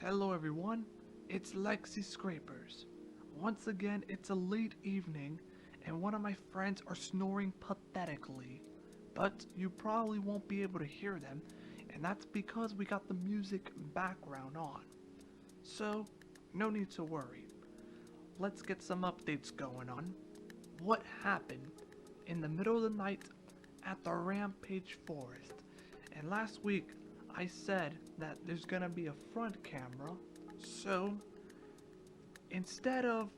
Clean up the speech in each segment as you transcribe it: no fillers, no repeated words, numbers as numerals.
Hello everyone, it's Lexi Scrapers. Once again, it's a late evening and one of my friends are snoring pathetically. But you probably won't be able to hear them, and that's because we got the music background on. So, no need to worry. Let's get some updates going on. What happened in the middle of the night at the Rampage Forest? And last week, I said that there's gonna be a front camera, so instead of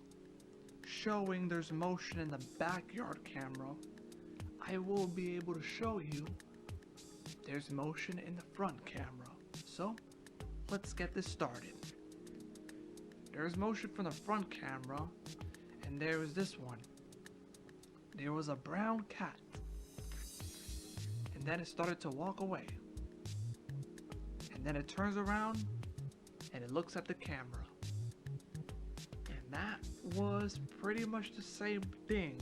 showing there's motion in the backyard camera, I will be able to show you there's motion in the front camera. So let's get this started. There's motion from the front camera, and there is this one. There was a brown cat, and then it started to walk away. And then it turns around and it looks at the camera. And that was pretty much the same thing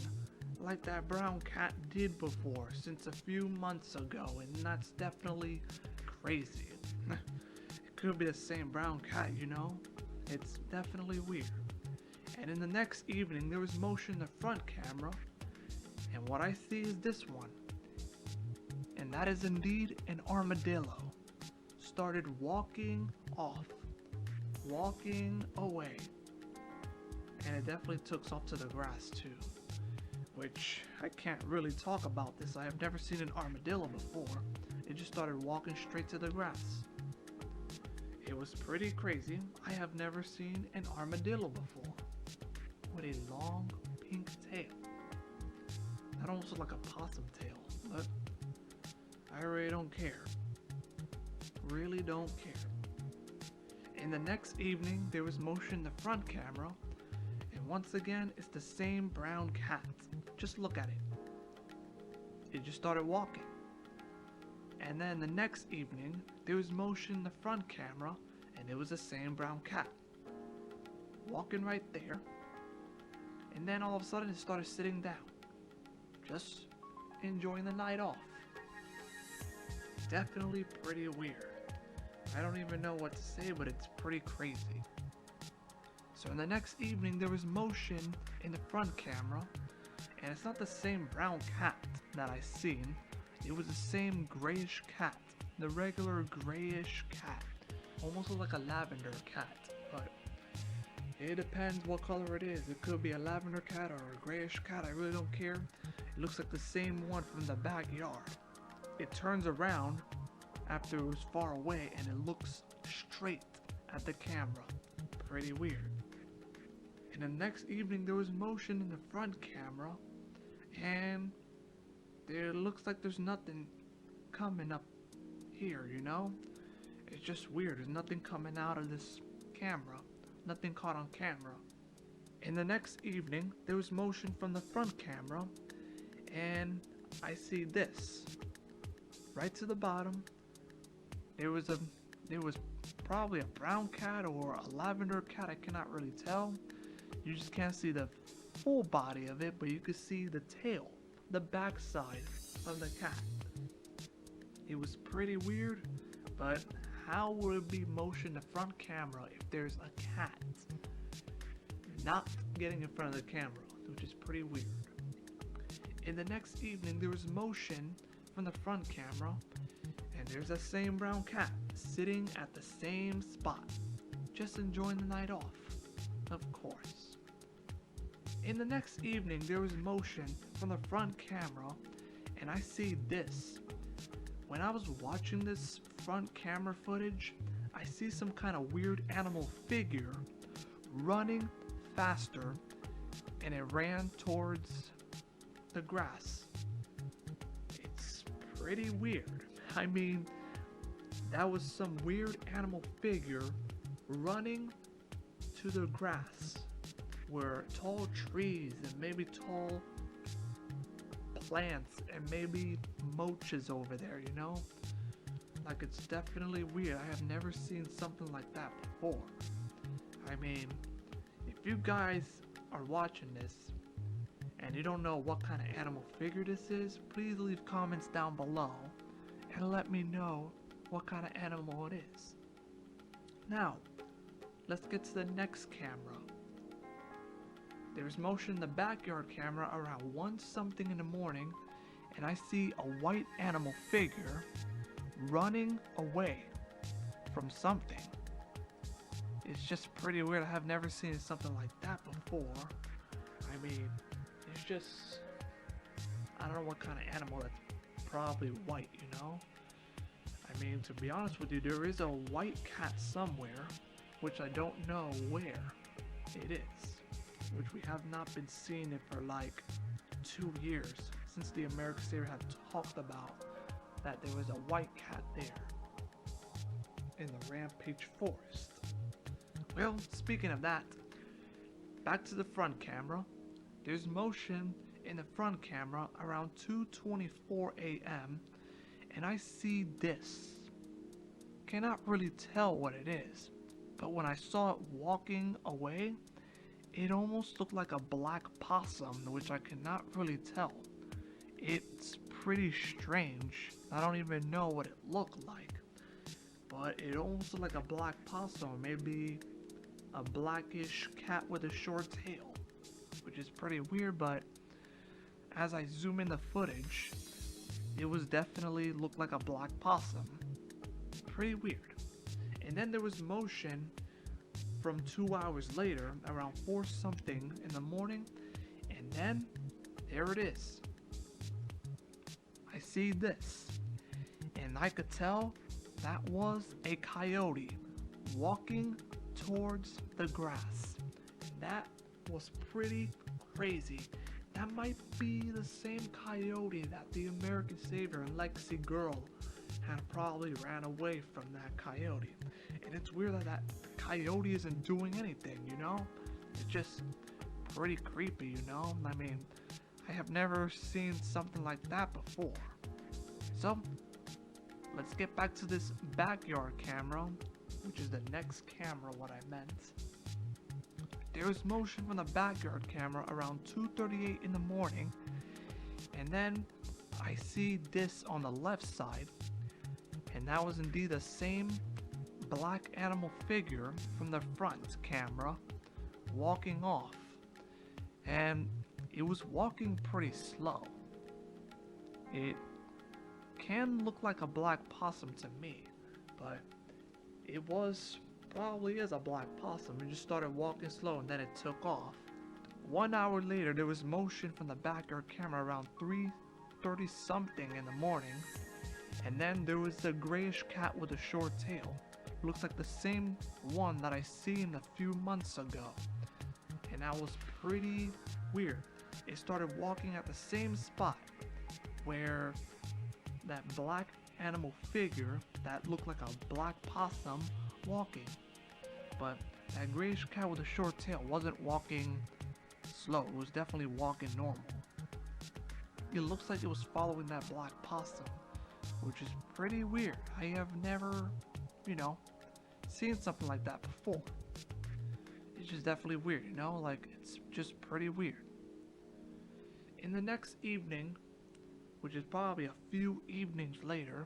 like that brown cat did before since a few months ago, and that's definitely crazy. It could be the same brown cat, you know? It's definitely weird. And in the next evening there was motion in the front camera, and what I see is this one. And that is indeed an armadillo. Started walking off, walking away, and it definitely took off to the grass too, which I can't really talk about this. I have never seen an armadillo before. It just started walking straight to the grass. It was pretty crazy. I have never seen an armadillo before with a long pink tail. That almost looked like a possum tail, but I really don't care. Really don't care. In the next evening, there was motion in the front camera, and once again, it's the same brown cat. Just look at it. It just started walking. And then the next evening, there was motion in the front camera, and it was the same brown cat. Walking right there. And then all of a sudden, it started sitting down. Just enjoying the night off. Definitely pretty weird. I don't even know what to say, but it's pretty crazy. So in the next evening, there was motion in the front camera, and it's not the same brown cat that I seen. It was the same grayish cat, the regular grayish cat, almost look like a lavender cat, but it depends what color it is. It could be a lavender cat or a grayish cat, I really don't care. It looks like the same one from the backyard. It turns around after it was far away and it looks straight at the camera. Pretty weird. And the next evening there was motion in the front camera, and it looks like there's nothing coming up here, you know? It's just weird. There's nothing coming out of this camera. Nothing caught on camera. In the next evening there was motion from the front camera, and I see this. Right to the bottom, there was probably a brown cat or a lavender cat. I cannot really tell. You just can't see the full body of it, but you can see the tail, the backside of the cat. It was pretty weird, but how would it be motion the front camera if there's a cat not getting in front of the camera, which is pretty weird. In the next evening, there was motion from the front camera, and there's that same brown cat sitting at the same spot, just enjoying the night off, of course. In the next evening, there was motion from the front camera, and I see this. When I was watching this front camera footage, I see some kind of weird animal figure running faster, and it ran towards the grass. It's pretty weird. I mean, that was some weird animal figure running to the grass where tall trees and maybe tall plants and maybe mulches over there, you know? Like, it's definitely weird. I have never seen something like that before. I mean, if you guys are watching this and you don't know what kind of animal figure this is, please leave comments down below and let me know what kind of animal it is. Now, let's get to the next camera. There's motion in the backyard camera around 1 something in the morning, and I see a white animal figure running away from something. It's just pretty weird. I have never seen something like that before. I mean, it's just, I don't know what kind of animal that's probably white, you know? I mean, to be honest with you, there is a white cat somewhere, which I don't know where it is, which we have not been seeing it for like 2 years since the American Savior had talked about that there was a white cat there in the Rampage Forest. Well, speaking of that, back to the front camera. There's motion in the front camera around 2:24 a.m. and I see this. Cannot really tell what it is, but when I saw it walking away, it almost looked like a black possum, which I cannot really tell. It's pretty strange. I don't even know what it looked like, but it almost looked like a black possum, maybe a blackish cat with a short tail, which is pretty weird. But as I zoom in the footage, it was definitely looked like a black possum. Pretty weird. And then there was motion from 2 hours later, around 4 something in the morning, and then there it is. I see this, and I could tell that was a coyote walking towards the grass. That was pretty crazy. That might be the same coyote that the American Savior and Lexi girl had probably ran away from that coyote. And it's weird that that coyote isn't doing anything, you know? It's just pretty creepy, you know? I mean, I have never seen something like that before. So, let's get back to this backyard camera, which is the next camera what I meant. There was motion from the backyard camera around 2:38 in the morning, and then I see this on the left side, and that was indeed the same black animal figure from the front camera walking off, and it was walking pretty slow. It can look like a black possum to me, but it probably is a black possum. It just started walking slow and then it took off. 1 hour later, there was motion from the backyard camera around 3:30 something in the morning, and then there was a grayish cat with a short tail. Looks like the same one that I seen a few months ago, and that was pretty weird. It started walking at the same spot where that black animal figure that looked like a black possum walking, but that grayish cat with a short tail wasn't walking slow. It was definitely walking normal. It looks like it was following that black possum, which is pretty weird. I have never, seen something like that before. It's just definitely weird, like it's just pretty weird. In the next evening, which is probably a few evenings later,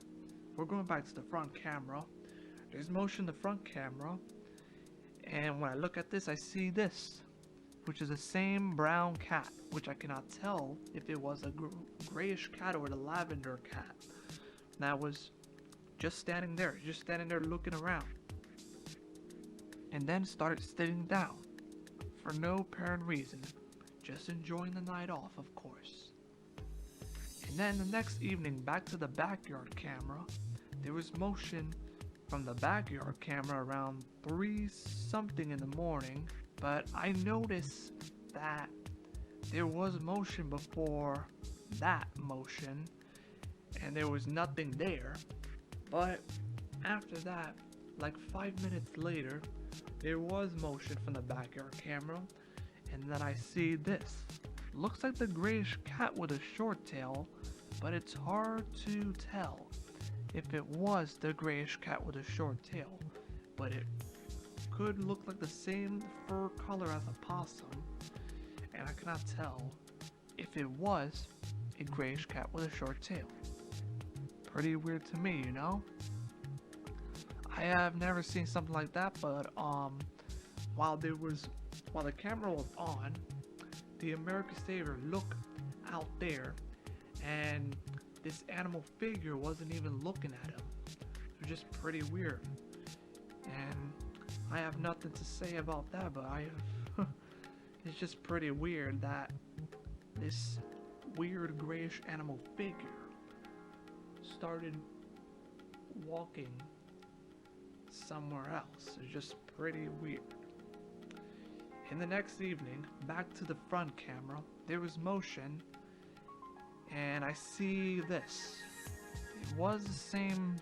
we're going back to the front camera. There's motion in the front camera, and when I look at this, I see this, which is the same brown cat, which I cannot tell if it was a grayish cat or the lavender cat. That was just standing there looking around, and then started sitting down for no apparent reason, just enjoying the night off, of course. And then the next evening, back to the backyard camera, there was motion from the backyard camera around 3 something in the morning, but I noticed that there was motion before that motion, and there was nothing there. But after that, like 5 minutes later, there was motion from the backyard camera, and then I see this. Looks like the grayish cat with a short tail, but it's hard to tell if it was the grayish cat with a short tail, but it could look like the same fur color as a possum, and I cannot tell if it was a grayish cat with a short tail. Pretty weird to me, I have never seen something like that, but while the camera was on, the American Savior looked out there, and this animal figure wasn't even looking at him. It was just pretty weird. And I have nothing to say about that, but it's just pretty weird that this weird grayish animal figure started walking somewhere else. It's just pretty weird. In the next evening, back to the front camera, there was motion, and I see this. It was the same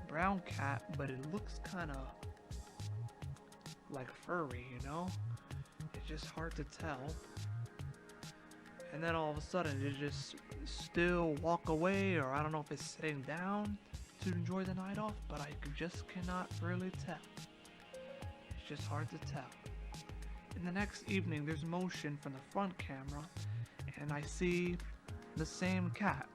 brown cat, but it looks kind of like furry, you know? It's just hard to tell. And then all of a sudden, it just still walk away, or I don't know if it's sitting down to enjoy the night off, but I just cannot really tell. It's just hard to tell. In the next evening, there's motion from the front camera, and I see the same cat.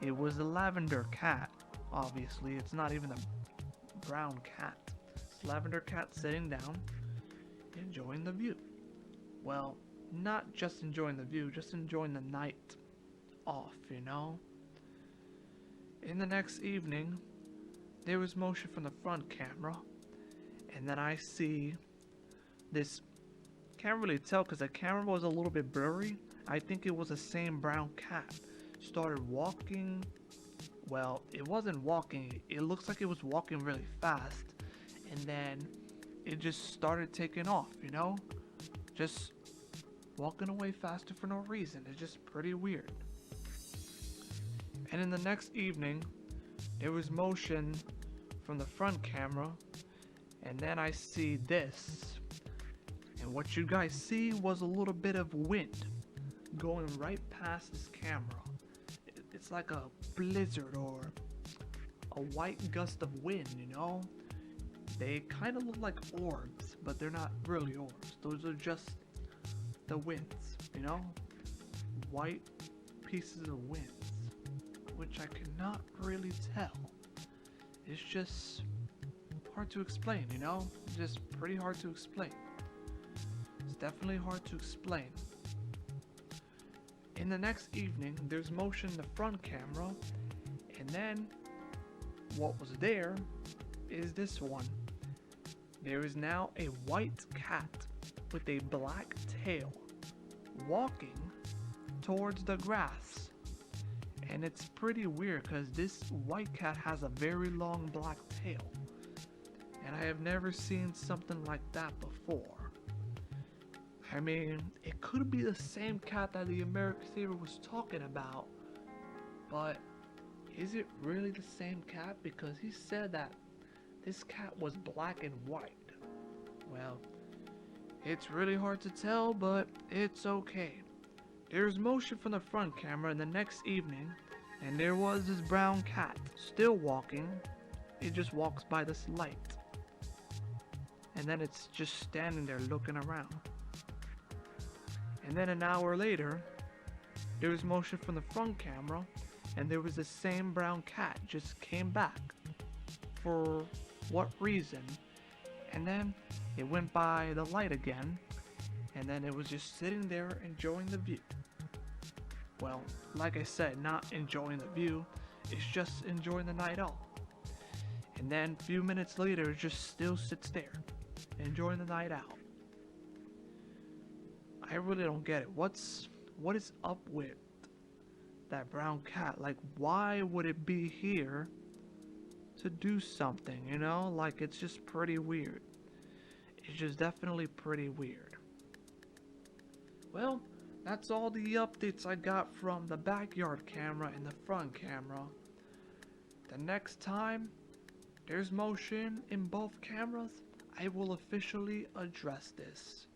It was a lavender cat, obviously. It's not even a brown cat. It's a lavender cat sitting down, enjoying the view. Well, not just enjoying the view, just enjoying the night off, you know? In the next evening, there was motion from the front camera, and then I see this. Can't really tell because the camera was a little bit blurry. I think it was the same brown cat. Started walking. Well, it wasn't walking. It looks like it was walking really fast. And then it just started taking off, you know? Just walking away faster for no reason. It's just pretty weird. And in the next evening, there was motion from the front camera. And then I see this. And what you guys see was a little bit of wind going right past this camera. It's like a blizzard or a white gust of wind, you know? They kind of look like orbs, but they're not really orbs. Those are just the winds, you know? White pieces of winds, which I cannot really tell. It's just hard to explain, you know? It's just pretty hard to explain. It's definitely hard to explain. In the next evening, there's motion in the front camera, and then what was there is this one. There is now a white cat with a black tail walking towards the grass. And it's pretty weird because this white cat has a very long black tail. And I have never seen something like that before. I mean, it could be the same cat that the American Savior was talking about, but is it really the same cat? Because he said that this cat was black and white. Well, it's really hard to tell, but it's okay. There's motion from the front camera in the next evening, and there was this brown cat still walking. It just walks by this light, and then it's just standing there looking around. And then an hour later, there was motion from the front camera, and there was the same brown cat just came back. For what reason? And then it went by the light again, and then it was just sitting there enjoying the view. Well, like I said, not enjoying the view, it's just enjoying the night off. And then a few minutes later, it just still sits there, enjoying the night out. I really don't get it. What is up with that brown cat? Like, why would it be here to do something, you know? Like, it's just pretty weird. It's just definitely pretty weird. Well, that's all the updates I got from the backyard camera and the front camera. The next time there's motion in both cameras, I will officially address this.